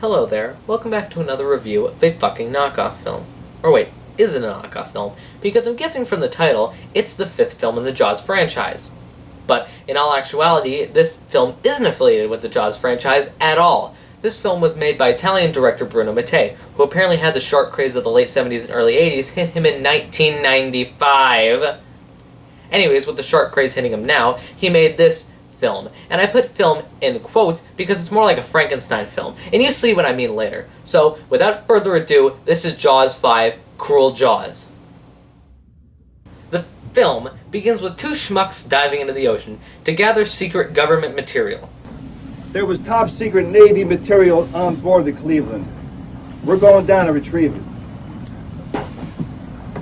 Hello there, welcome back to another review of a fucking knockoff film. Or wait, is it a knockoff film? Because I'm guessing from the title, it's the 5th film in the Jaws franchise. But in all actuality, this film isn't affiliated with the Jaws franchise at all. This film was made by Italian director Bruno Mattei, who apparently had the shark craze of the late 70s and early 80s hit him in 1995. Anyways, with the shark craze hitting him now, he made this film. And I put film in quotes because it's more like a Frankenstein film, and you see what I mean later. So, without further ado, this is Jaws 5, Cruel Jaws. The film begins with two schmucks diving into the ocean to gather secret government material. There was top secret Navy material on board the Cleveland. We're going down to retrieve it.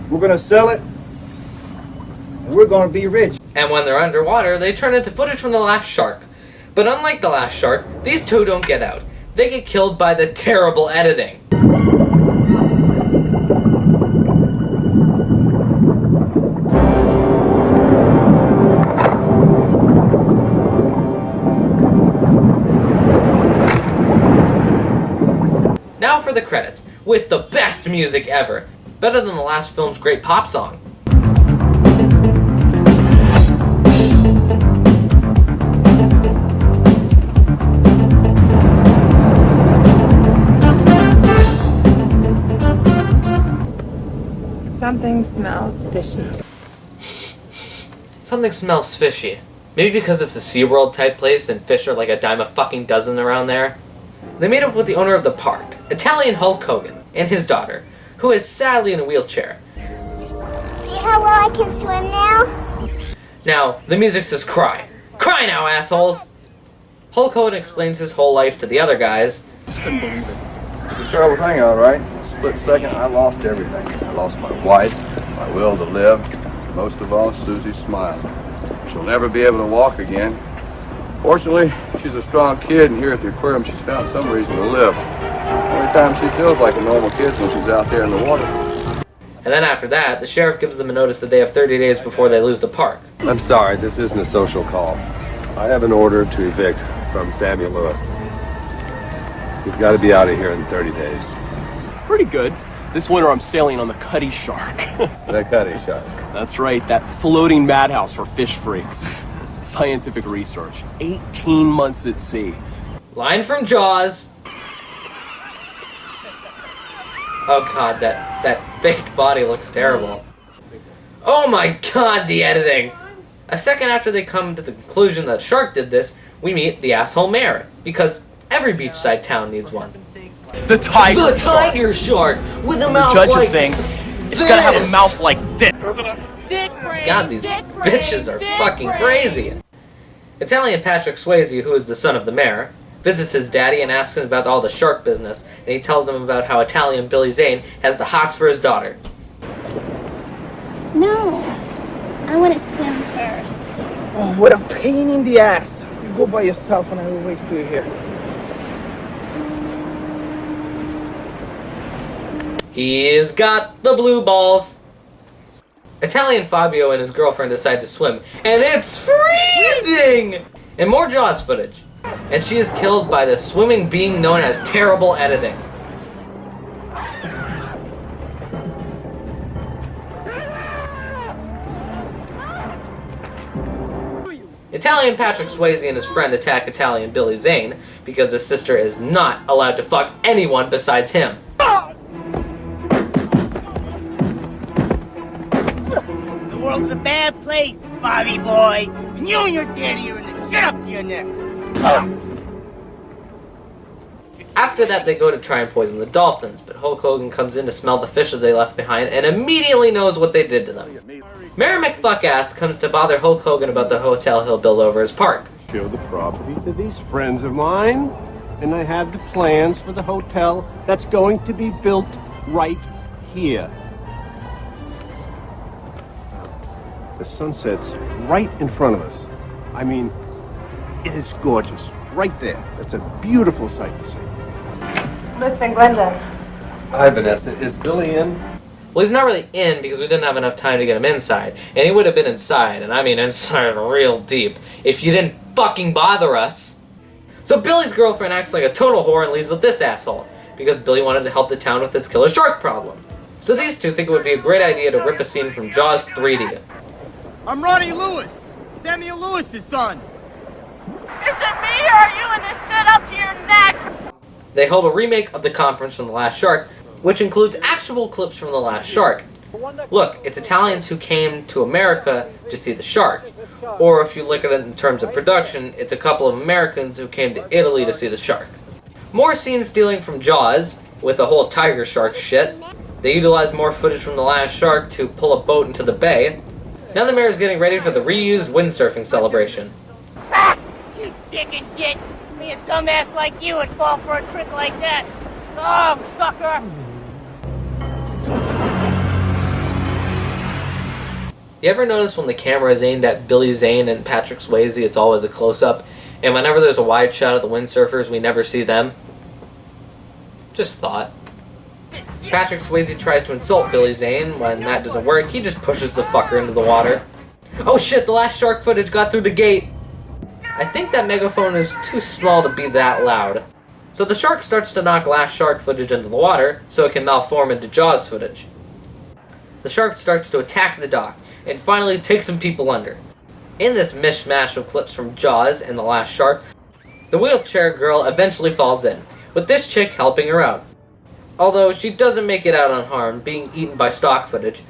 We're going to sell it, and we're going to be rich. And when they're underwater, they turn into footage from the last shark. But unlike the last shark, these two don't get out. They get killed by the terrible editing. Now for the credits, with the best music ever. Better than the last film's great pop song. Something smells fishy. Something smells fishy. Maybe because it's a SeaWorld type place and fish are like a dime a fucking dozen around there. They meet up with the owner of the park, Italian Hulk Hogan, and his daughter, who is sadly in a wheelchair. See how well I can swim now? Now, the music says cry. Cry now, assholes! Hulk Hogan explains his whole life to the other guys. Just couldn't believe it. It's a terrible thing, all right. Split second, I lost everything. I lost my wife, my will to live, and most of all, Susie's smile. She'll never be able to walk again. Fortunately, she's a strong kid, and here at the aquarium, she's found some reason to live. The only time she feels like a normal kid is when she's out there in the water. And then after that, the sheriff gives them a notice that they have 30 days before they lose the park. I'm sorry, this isn't a social call. I have an order to evict from Samuel Lewis. You've got to be out of here in 30 days. Pretty good. This winter I'm sailing on the Cutty Shark. The Cutty Shark. That's right, that floating madhouse for fish freaks. Scientific research. 18 months at sea. Line from Jaws. Oh god, that fake body looks terrible. Oh my god, the editing! A second after they come to the conclusion that Shark did this, we meet the asshole mayor, because every beachside town needs one. The tiger. The tiger shark with a mouth Judge like a thing. this. It's gotta have a mouth like this. God, these bitches are fucking crazy. Italian Patrick Swayze, who is the son of the mayor, visits his daddy and asks him about all the shark business, and he tells him about how Italian Billy Zane has the hots for his daughter. No. I want to swim first. Oh, what a pain in the ass. You go by yourself and I will wait for you here. He's got the blue balls. Italian Fabio and his girlfriend decide to swim, and it's freezing! And more Jaws footage. And she is killed by the swimming being known as terrible editing. Italian Patrick Swayze and his friend attack Italian Billy Zane because his sister is not allowed to fuck anyone besides him. The world's a bad place, Bobby boy. And you and your daddy are in the shit up to your neck. After that, they go to try and poison the dolphins, but Hulk Hogan comes in to smell the fish that they left behind and immediately knows what they did to them. Mayor McFuckass comes to bother Hulk Hogan about the hotel he'll build over his park. Show the property to these friends of mine, and I have the plans for the hotel that's going to be built right here. The sunset's right in front of us. I mean, it is gorgeous. Right there. That's a beautiful sight to see. Lutz and Glenda. Hi, Vanessa. Is Billy in? Well, he's not really in because we didn't have enough time to get him inside. And he would have been inside, and I mean inside real deep, if you didn't fucking bother us. So Billy's girlfriend acts like a total whore and leaves with this asshole, because Billy wanted to help the town with its killer shark problem. So these two think it would be a great idea to rip a scene from Jaws 3D. I'm Ronnie Lewis, Samuel Lewis's son. Is it me, or are you in this shit up to your neck? They hold a remake of The Conference from The Last Shark, which includes actual clips from The Last Shark. Look, it's Italians who came to America to see the shark. Or if you look at it in terms of production, it's a couple of Americans who came to Italy to see the shark. More scene stealing from Jaws, with the whole tiger shark shit. They utilize more footage from The Last Shark to pull a boat into the bay. Now the mayor's getting ready for the reused windsurfing celebration. Ah! You chicken shit! Me a dumbass like you would fall for a trick like that! Oh, sucker! You ever notice when the camera is aimed at Billy Zane and Patrick Swayze, it's always a close-up, and whenever there's a wide shot of the windsurfers, we never see them? Just thought. Patrick Swayze tries to insult Billy Zane. When that doesn't work, he just pushes the fucker into the water. Oh shit, the last shark footage got through the gate! I think that megaphone is too small to be that loud. So the shark starts to knock last shark footage into the water, so it can malform into Jaws footage. The shark starts to attack the dock, and finally take some people under. In this mishmash of clips from Jaws and The Last Shark, the wheelchair girl eventually falls in, with this chick helping her out. Although she doesn't make it out unharmed, being eaten by stock footage.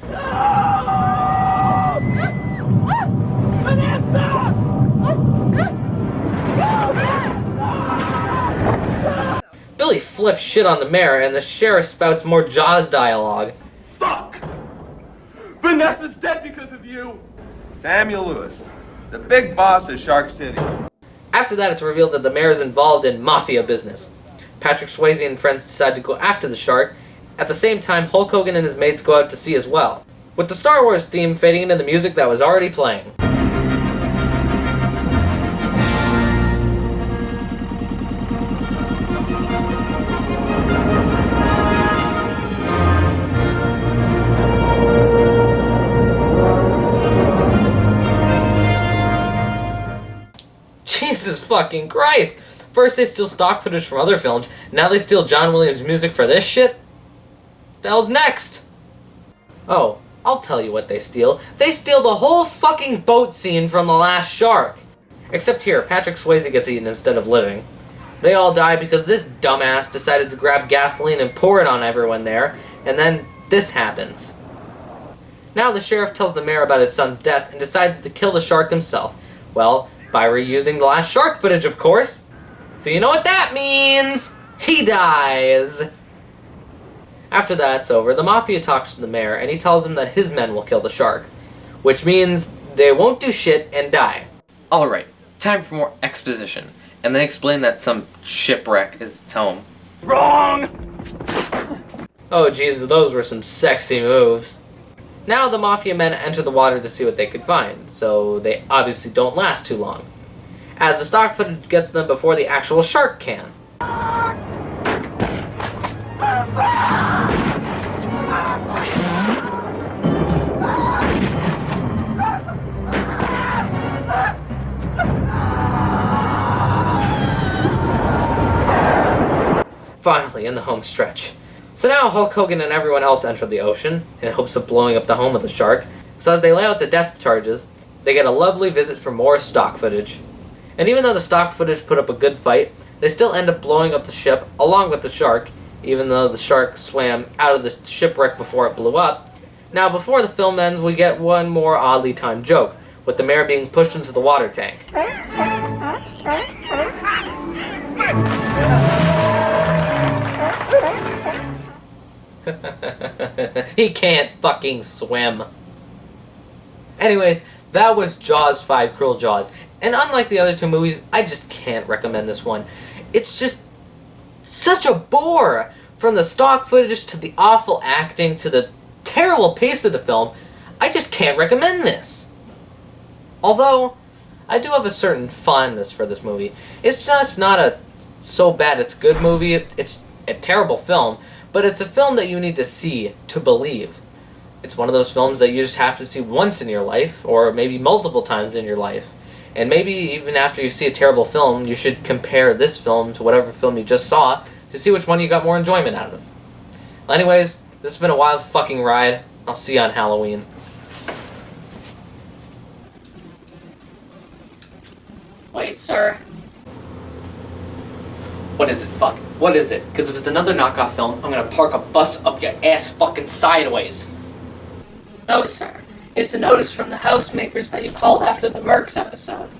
Billy flips shit on the mayor, and the sheriff spouts more Jaws dialogue. Fuck! Vanessa's dead because of you! Samuel Lewis, the big boss of Shark City. After that, it's revealed that the mayor is involved in mafia business. Patrick Swayze and friends decide to go after the shark. At the same time, Hulk Hogan and his mates go out to sea as well, with the Star Wars theme fading into the music that was already playing. Jesus fucking Christ! First they steal stock footage from other films, now they steal John Williams' music for this shit? The hell's next? Oh, I'll tell you what they steal. They steal the whole fucking boat scene from The Last Shark! Except here, Patrick Swayze gets eaten instead of living. They all die because this dumbass decided to grab gasoline and pour it on everyone there, and then this happens. Now the sheriff tells the mayor about his son's death and decides to kill the shark himself. Well, by reusing The Last Shark footage, of course. So you know what that means! He dies! After that's over, the Mafia talks to the mayor, and he tells him that his men will kill the shark. Which means they won't do shit and die. Alright, time for more exposition, and then explain that some shipwreck is its home. Wrong! Oh Jesus, those were some sexy moves. Now the Mafia men enter the water to see what they could find, so they obviously don't last too long, as the stock footage gets them before the actual shark can. Finally, in the home stretch. So now Hulk Hogan and everyone else enter the ocean, in hopes of blowing up the home of the shark. So as they lay out the death charges, they get a lovely visit for more stock footage. And even though the stock footage put up a good fight, they still end up blowing up the ship along with the shark, even though the shark swam out of the shipwreck before it blew up. Now before the film ends, we get one more oddly timed joke, with the mayor being pushed into the water tank. He can't fucking swim. Anyways, that was Jaws 5 Cruel Jaws. And unlike the other two movies, I just can't recommend this one. It's just such a bore! From the stock footage to the awful acting to the terrible pace of the film, I just can't recommend this. Although, I do have a certain fondness for this movie. It's just not a so bad it's good movie. It's a terrible film, but it's a film that you need to see to believe. It's one of those films that you just have to see once in your life, or maybe multiple times in your life. And maybe even after you see a terrible film, you should compare this film to whatever film you just saw to see which one you got more enjoyment out of. Well, anyways, this has been a wild fucking ride. I'll see you on Halloween. Wait, sir. What is it? Fuck. What is it? Because if it's another knockoff film, I'm gonna park a bus up your ass fucking sideways. No, sir. It's a notice from the housemakers that you called after the Mercs episode.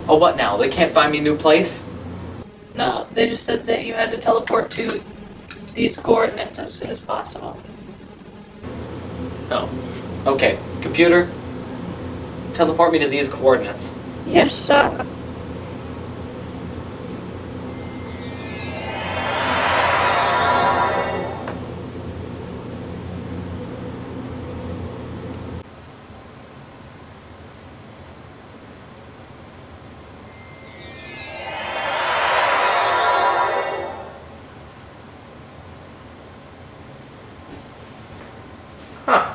Oh, what now? They can't find me a new place? No, they just said that you had to teleport to these coordinates as soon as possible. Oh. Okay. Computer, teleport me to these coordinates. Yes, sir. Huh.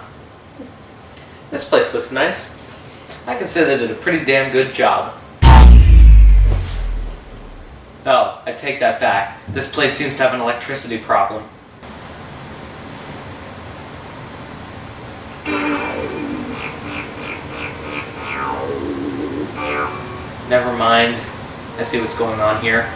This place looks nice. I can say they did a pretty damn good job. Oh, I take that back. This place seems to have an electricity problem. Never mind. I see what's going on here.